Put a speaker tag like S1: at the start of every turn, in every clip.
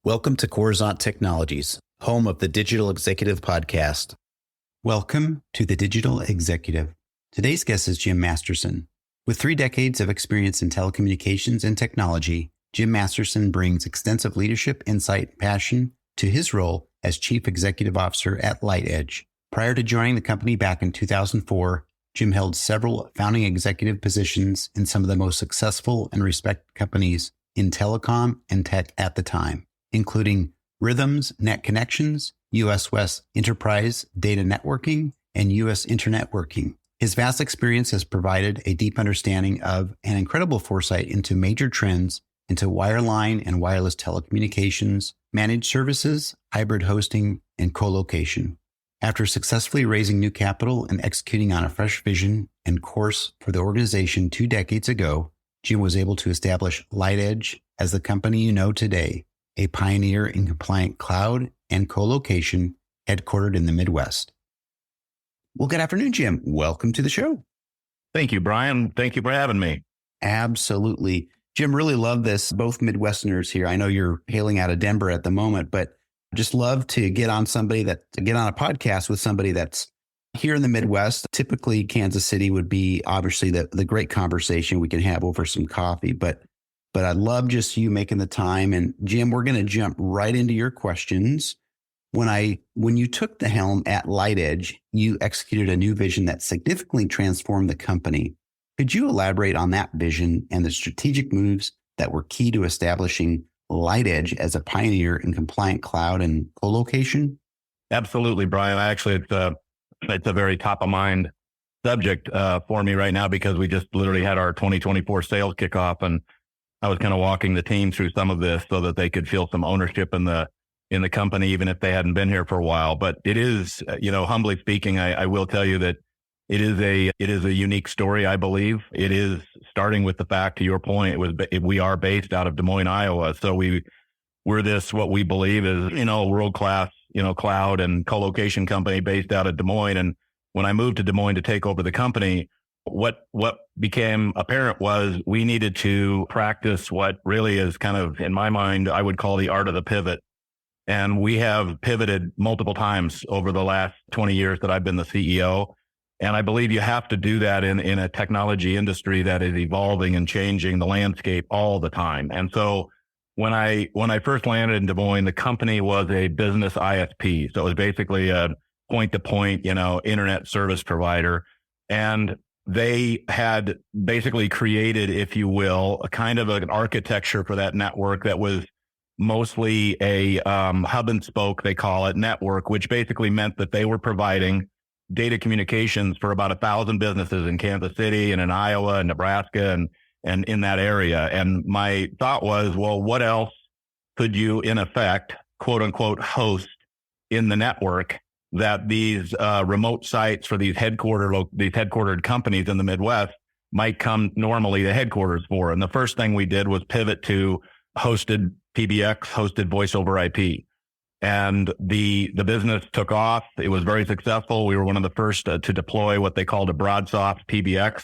S1: Welcome to Coruzant Technologies, home of the Digital Executive Podcast.
S2: Welcome to the Digital Executive. Today's guest is Jim Masterson. With 3 decades of experience in telecommunications and technology, Jim Masterson brings extensive leadership, insight, and passion to his role as Chief Executive Officer at LightEdge. Prior to joining the company back in 2004, Jim held several founding executive positions in some of the most successful and respected companies in telecom and tech at the time, including Rhythms Net Connections, US West Enterprise Data Networking, and US Internet Working. His vast experience has provided a deep understanding of and incredible foresight into major trends into wireline and wireless telecommunications, managed services, hybrid hosting, and co-location. After successfully raising new capital and executing on a fresh vision and course for the organization 2 decades ago, Jim was able to establish LightEdge as the company you know today, a pioneer in compliant cloud and co-location headquartered in the Midwest. Well, good afternoon, Jim. Welcome to the show.
S3: Thank you, Brian. Thank you for having me.
S2: Absolutely. Jim, really love this. Both Midwesterners here. I know you're hailing out of Denver at the moment, but just love to get on a podcast with somebody that's here in the Midwest. Typically, Kansas City would be obviously the great conversation we can have over some coffee, but I love just you making the time. And Jim, we're going to jump right into your questions. When you took the helm at LightEdge, you executed a new vision that significantly transformed the company. Could you elaborate on that vision and the strategic moves that were key to establishing LightEdge as a pioneer in compliant cloud and co-location?
S3: Absolutely, Brian. It's a very top of mind subject for me right now because we just literally had our 2024 sales kickoff, and I was kind of walking the team through some of this so that they could feel some ownership in the company, even if they hadn't been here for a while. But it is, humbly speaking, I will tell you that it is a unique story. I believe it is starting with the fact, to your point, we are based out of Des Moines, Iowa. So we're this, what we believe is, world-class, cloud and co-location company based out of Des Moines. And when I moved to Des Moines to take over the company, what became apparent was we needed to practice what really is kind of, in my mind, I would call the art of the pivot. And we have pivoted multiple times over the last 20 years that I've been the CEO. And I believe you have to do that in a technology industry that is evolving and changing the landscape all the time. And so when I first landed in Des Moines, the company was a business ISP. So it was basically a point-to-point, internet service provider. And they had basically created, if you will, a kind of an architecture for that network that was mostly a hub and spoke, they call it, network, which basically meant that they were providing data communications for about 1,000 businesses in Kansas City and in Iowa and Nebraska and in that area. And my thought was, well, what else could you, in effect, quote unquote, host in the network that these remote sites for these headquartered companies in the Midwest might come normally to headquarters for? And the first thing we did was pivot to hosted PBX, hosted voice over IP. And the business took off. It was very successful. We were one of the first to deploy what they called a BroadSoft PBX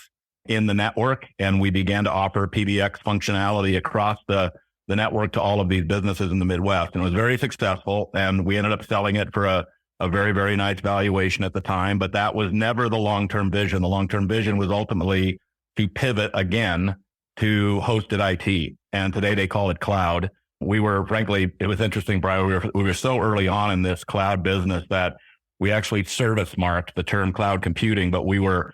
S3: in the network. And we began to offer PBX functionality across the network to all of these businesses in the Midwest. And it was very successful. And we ended up selling it for a very, very nice valuation at the time. But that was never the long-term vision. The long-term vision was ultimately to pivot again to hosted IT. And today they call it cloud. We were, frankly, it was interesting, Brian, we were so early on in this cloud business that we actually service marked the term cloud computing, but we were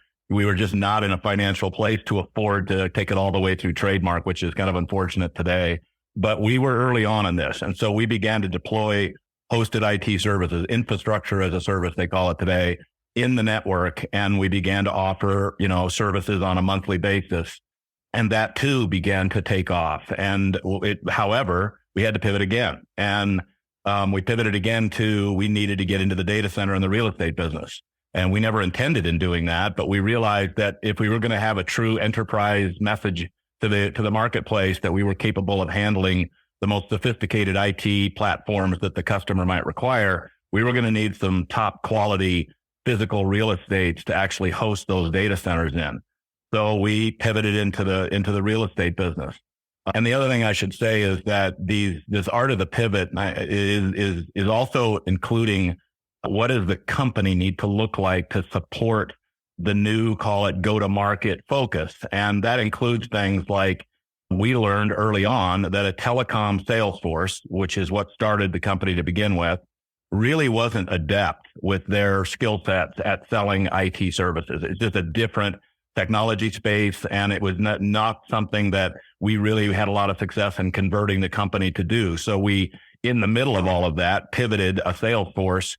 S3: just not in a financial place to afford to take it all the way through trademark, which is kind of unfortunate today. But we were early on in this. And so we began to deploy hosted IT services, infrastructure as a service, they call it today, in the network. And we began to offer, services on a monthly basis. And that too began to take off. And however, we had to pivot again. And we pivoted again we needed to get into the data center and the real estate business. And we never intended in doing that, but we realized that if we were going to have a true enterprise message to the marketplace, that we were capable of handling the most sophisticated IT platforms that the customer might require, we were going to need some top quality physical real estate to actually host those data centers in. So we pivoted into the real estate business. And the other thing I should say is that this art of the pivot is also including what does the company need to look like to support the new, call it go-to-market focus. And that includes things like we learned early on that a telecom sales force, which is what started the company to begin with, really wasn't adept with their skill sets at selling IT services. It's just a different technology space, and it was not something that we really had a lot of success in converting the company to do. So we, in the middle of all of that, pivoted a sales force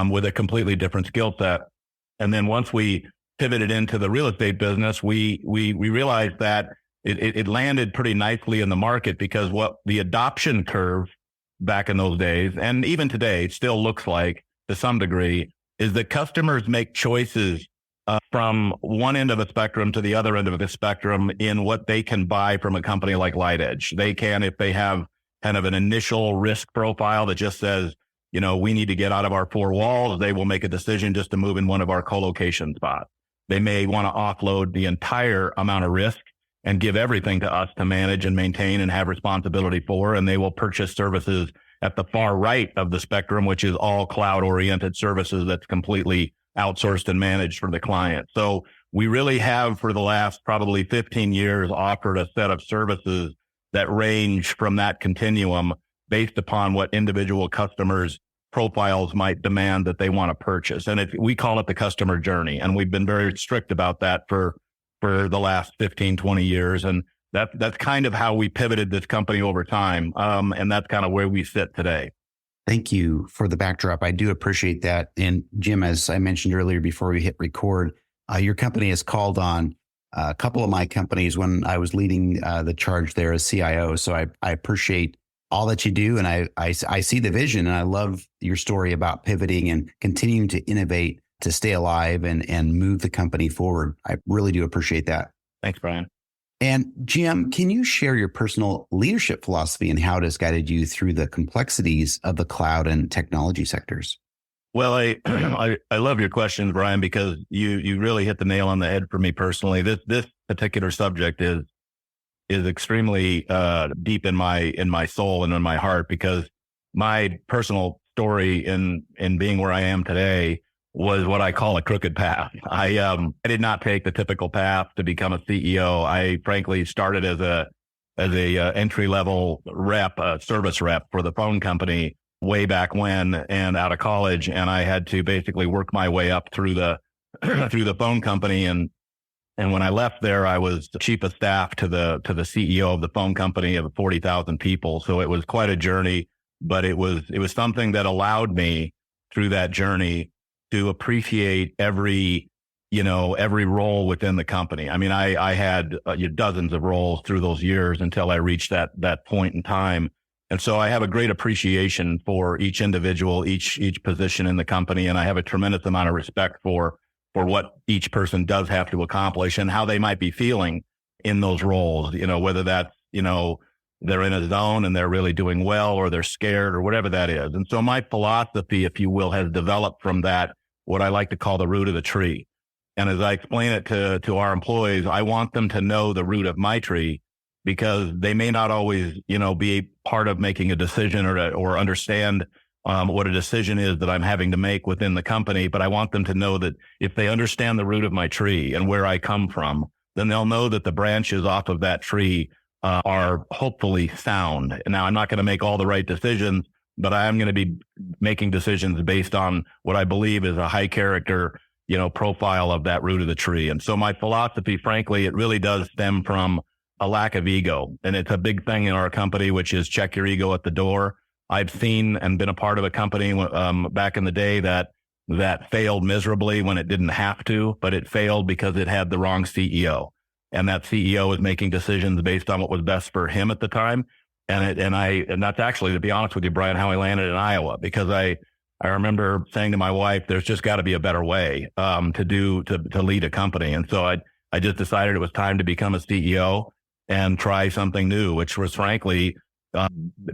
S3: with a completely different skill set. And then once we pivoted into the real estate business, we realized that it landed pretty nicely in the market, because what the adoption curve back in those days, and even today, it still looks like to some degree, is that customers make choices from one end of the spectrum to the other end of the spectrum in what they can buy from a company like LightEdge. They can, if they have kind of an initial risk profile that just says, we need to get out of our four walls, they will make a decision just to move in one of our co-location spots. They may want to offload the entire amount of risk and give everything to us to manage and maintain and have responsibility for, and they will purchase services at the far right of the spectrum, which is all cloud-oriented services that's completely outsourced and managed for the client. So we really have, for the last probably 15 years, offered a set of services that range from that continuum based upon what individual customers' profiles might demand that they want to purchase. And we call it the customer journey. And we've been very strict about that for the last 15, 20 years. And that's kind of how we pivoted this company over time. And that's kind of where we sit today.
S2: Thank you for the backdrop. I do appreciate that. And Jim, as I mentioned earlier before we hit record, your company has called on a couple of my companies when I was leading the charge there as CIO. So I appreciate all that you do. And I see the vision, and I love your story about pivoting and continuing to innovate to stay alive and move the company forward. I really do appreciate that.
S3: Thanks, Brian.
S2: And Jim, can you share your personal leadership philosophy and how it has guided you through the complexities of the cloud and technology sectors?
S3: Well, I love your question, Brian, because you really hit the nail on the head for me personally. This particular subject is extremely deep in my soul and in my heart, because my personal story in being where I am today was what I call a crooked path. I did not take the typical path to become a CEO. I frankly started as a entry level rep, a service rep for the phone company way back when, and out of college, and I had to basically work my way up through the through the phone company. And when I left there, I was the chief of staff to the CEO of the phone company of 40,000 people. So it was quite a journey, but it was something that allowed me through that journey to appreciate every role within the company. I mean, I had dozens of roles through those years until I reached that point in time. And so I have a great appreciation for each individual, each position in the company. And I have a tremendous amount of respect for what each person does have to accomplish and how they might be feeling in those roles, whether that's, they're in a zone and they're really doing well, or they're scared, or whatever that is. And so my philosophy, if you will, has developed from that, what I like to call the root of the tree. And as I explain it to our employees, I want them to know the root of my tree, because they may not always, be part of making a decision or understand what a decision is that I'm having to make within the company. But I want them to know that if they understand the root of my tree and where I come from, then they'll know that the branches off of that tree are hopefully sound. Now, I'm not going to make all the right decisions, but I am going to be making decisions based on what I believe is a high character, profile of that root of the tree. And so my philosophy, frankly, it really does stem from a lack of ego. And it's a big thing in our company, which is check your ego at the door. I've seen and been a part of a company back in the day that failed miserably when it didn't have to, but it failed because it had the wrong CEO. And that CEO was making decisions based on what was best for him at the time. And that's actually, to be honest with you, Brian, how I landed in Iowa, because I remember saying to my wife, there's just got to be a better way to lead a company. And so I just decided it was time to become a CEO and try something new, which was frankly,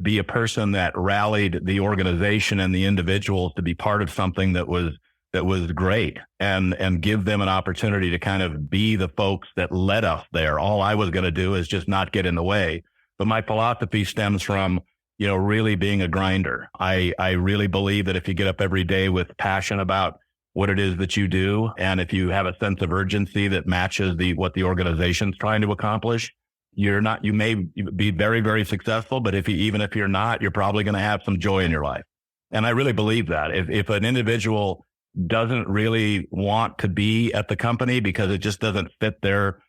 S3: be a person that rallied the organization and the individuals to be part of something that was great, and give them an opportunity to kind of be the folks that led us there. All I was going to do is just not get in the way. but my philosophy stems from, really being a grinder. I really believe that if you get up every day with passion about what it is that you do, and if you have a sense of urgency that matches what the organization's trying to accomplish, you may be very, very successful, but even if you're not, you're probably going to have some joy in your life. And I really believe that if an individual doesn't really want to be at the company because it just doesn't fit their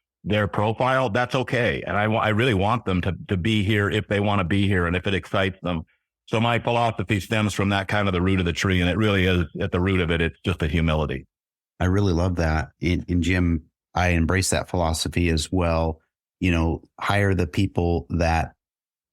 S3: profile, that's okay. And I really want them to be here if they want to be here and if it excites them. So my philosophy stems from that kind of the root of the tree. And it really is at the root of it. It's just a humility.
S2: I really love that. In Jim, I embrace that philosophy as well. Hire the people that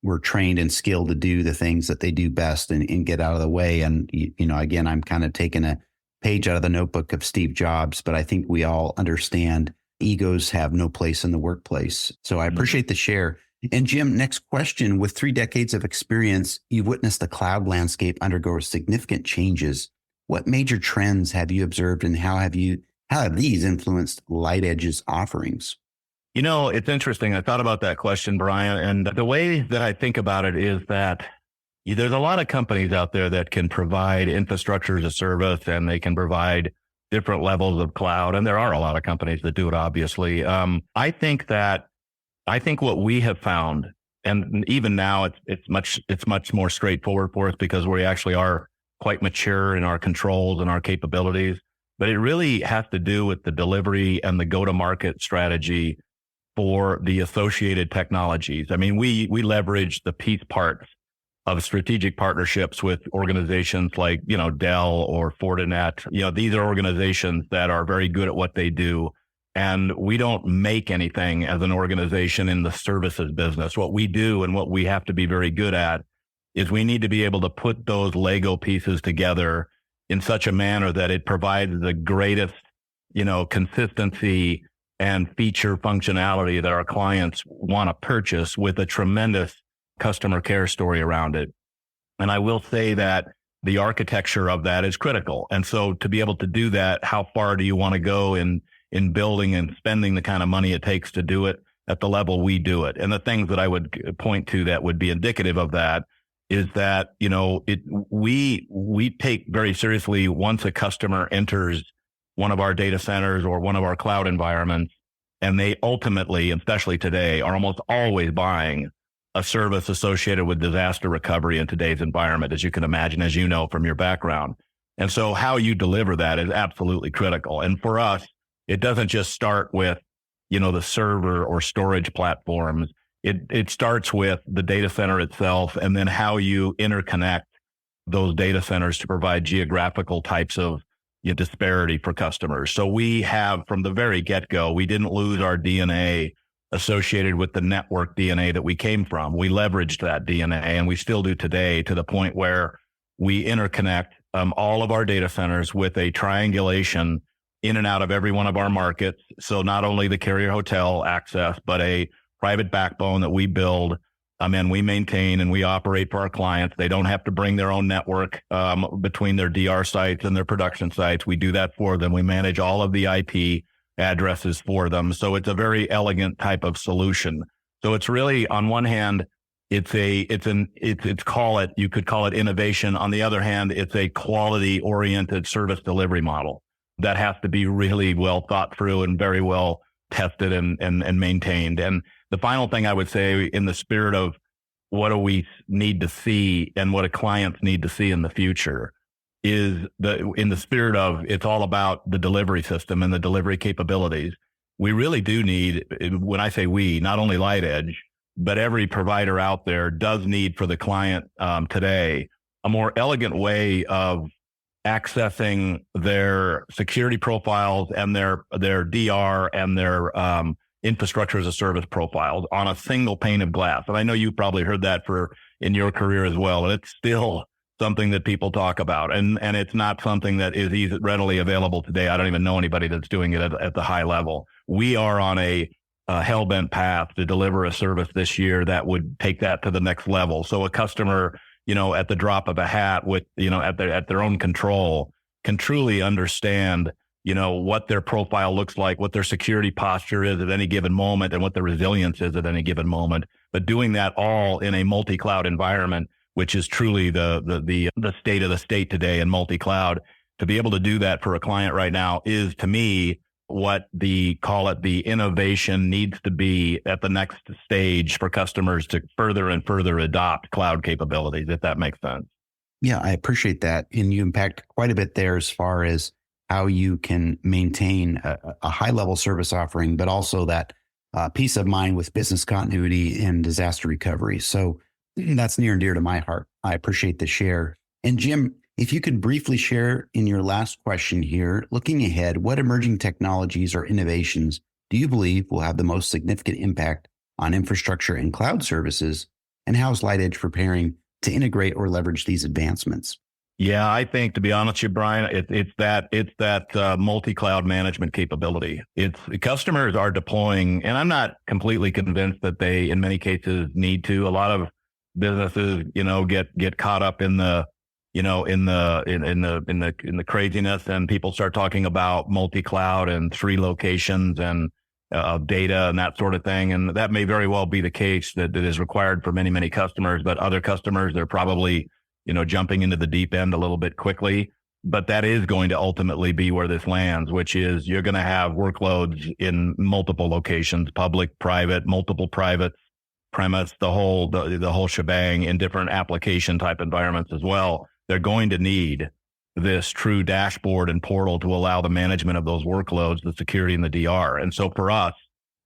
S2: were trained and skilled to do the things that they do best and get out of the way. And, again, I'm kind of taking a page out of the notebook of Steve Jobs, but I think we all understand egos have no place in the workplace. So I appreciate the share. And Jim, next question. With 3 decades of experience, you've witnessed the cloud landscape undergo significant changes. What major trends have you observed, and how have these influenced LightEdge's offerings?
S3: It's interesting. I thought about that question, Brian, and the way that I think about it is that there's a lot of companies out there that can provide infrastructure as a service, and they can provide different levels of cloud. And there are a lot of companies that do it, obviously. I think what we have found, and even now it's much more straightforward for us because we actually are quite mature in our controls and our capabilities, but it really has to do with the delivery and the go-to-market strategy for the associated technologies. I mean, we leverage the piece parts of strategic partnerships with organizations like, Dell or Fortinet. These are organizations that are very good at what they do. And we don't make anything as an organization in the services business. What we do and what we have to be very good at is we need to be able to put those Lego pieces together in such a manner that it provides the greatest, consistency and feature functionality that our clients want to purchase with a tremendous customer care story around it. And I will say that the architecture of that is critical. And so to be able to do that, how far do you want to go in building and spending the kind of money it takes to do it at the level we do it? And the things that I would point to that would be indicative of that is that, we take very seriously once a customer enters one of our data centers or one of our cloud environments, and they ultimately, especially today, are almost always buying a service associated with disaster recovery in today's environment, as you can imagine, as you know from your background. And so how you deliver that is absolutely critical. And for us, it doesn't just start with, the server or storage platforms. It starts with the data center itself, and then how you interconnect those data centers to provide geographical types of disparity for customers. So we have, from the very get-go, we didn't lose our DNA associated with the network DNA that we came from. We leveraged that DNA, and we still do today, to the point where we interconnect all of our data centers with a triangulation in and out of every one of our markets. So not only the carrier hotel access, but a private backbone that we build and we maintain and we operate for our clients. They don't have to bring their own network between their DR sites and their production sites. We do that for them. We manage all of the IP addresses for them. So it's a very elegant type of solution. So it's really, on one hand, you could call it innovation. On the other hand, it's a quality oriented service delivery model that has to be really well thought through and very well tested and maintained. And the final thing I would say, in the spirit of what do we need to see and what do clients need to see in the future, is in the spirit of, it's all about the delivery system and the delivery capabilities. We really do need, when I say we, not only LightEdge, but every provider out there does need for the client today a more elegant way of accessing their security profiles and their DR and their infrastructure as a service profiles on a single pane of glass. And I know you've probably heard that in your career as well. And it's still something that people talk about. And it's not something that is readily available today. I don't even know anybody that's doing it at the high level. We are on a hell-bent path to deliver a service this year that would take that to the next level. So a customer, at the drop of a hat with, at their own control, can truly understand what their profile looks like, what their security posture is at any given moment, and what the resilience is at any given moment. But doing that all in a multi-cloud environment, which is truly the state of the state today in multi-cloud, to be able to do that for a client right now is, to me, what the innovation needs to be at the next stage for customers to further and further adopt cloud capabilities, if that makes sense.
S2: Yeah, I appreciate that. And you impact quite a bit there as far as how you can maintain a high level service offering, but also that peace of mind with business continuity and disaster recovery. So that's near and dear to my heart. I appreciate the share. And Jim, if you could briefly share in your last question here, looking ahead, what emerging technologies or innovations do you believe will have the most significant impact on infrastructure and cloud services? And how is LightEdge preparing to integrate or leverage these advancements?
S3: Yeah, I think, to be honest with you, Brian, it's that multi-cloud management capability. It's customers are deploying, and I'm not completely convinced that they, in many cases, need to. A lot of businesses, get caught up in the craziness, and people start talking about multi-cloud and 3 locations and data and that sort of thing. And that may very well be the case that it is required for many, many customers, but other customers, they're probably, jumping into the deep end a little bit quickly. But that is going to ultimately be where this lands, which is you're going to have workloads in multiple locations, public, private, multiple privates, premise, the whole shebang, in different application type environments as well. They're going to need this true dashboard and portal to allow the management of those workloads, the security and the DR. And so for us,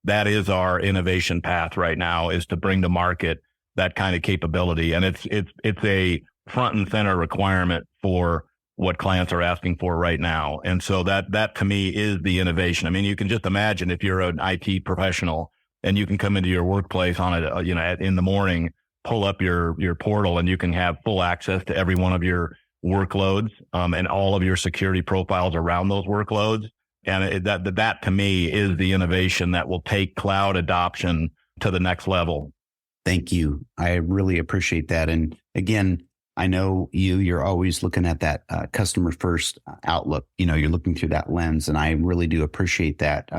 S3: that is our innovation path right now, is to bring to market that kind of capability. And it's a front and center requirement for what clients are asking for right now. And so that to me is the innovation. I mean, you can just imagine if you're an IT professional and you can come into your workplace on it, in the morning, pull up your portal, and you can have full access to every one of your workloads, and all of your security profiles around those workloads. And that to me is the innovation that will take cloud adoption to the next level.
S2: Thank you. I really appreciate that. And again, I know you're always looking at that customer first outlook. You're looking through that lens, and I really do appreciate that.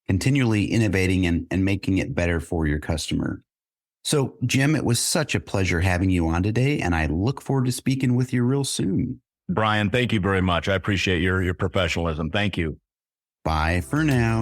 S2: Continually innovating and making it better for your customer. So, Jim, it was such a pleasure having you on today, and I look forward to speaking with you real soon.
S3: Brian, thank you very much. I appreciate your professionalism. Thank you.
S2: Bye for now.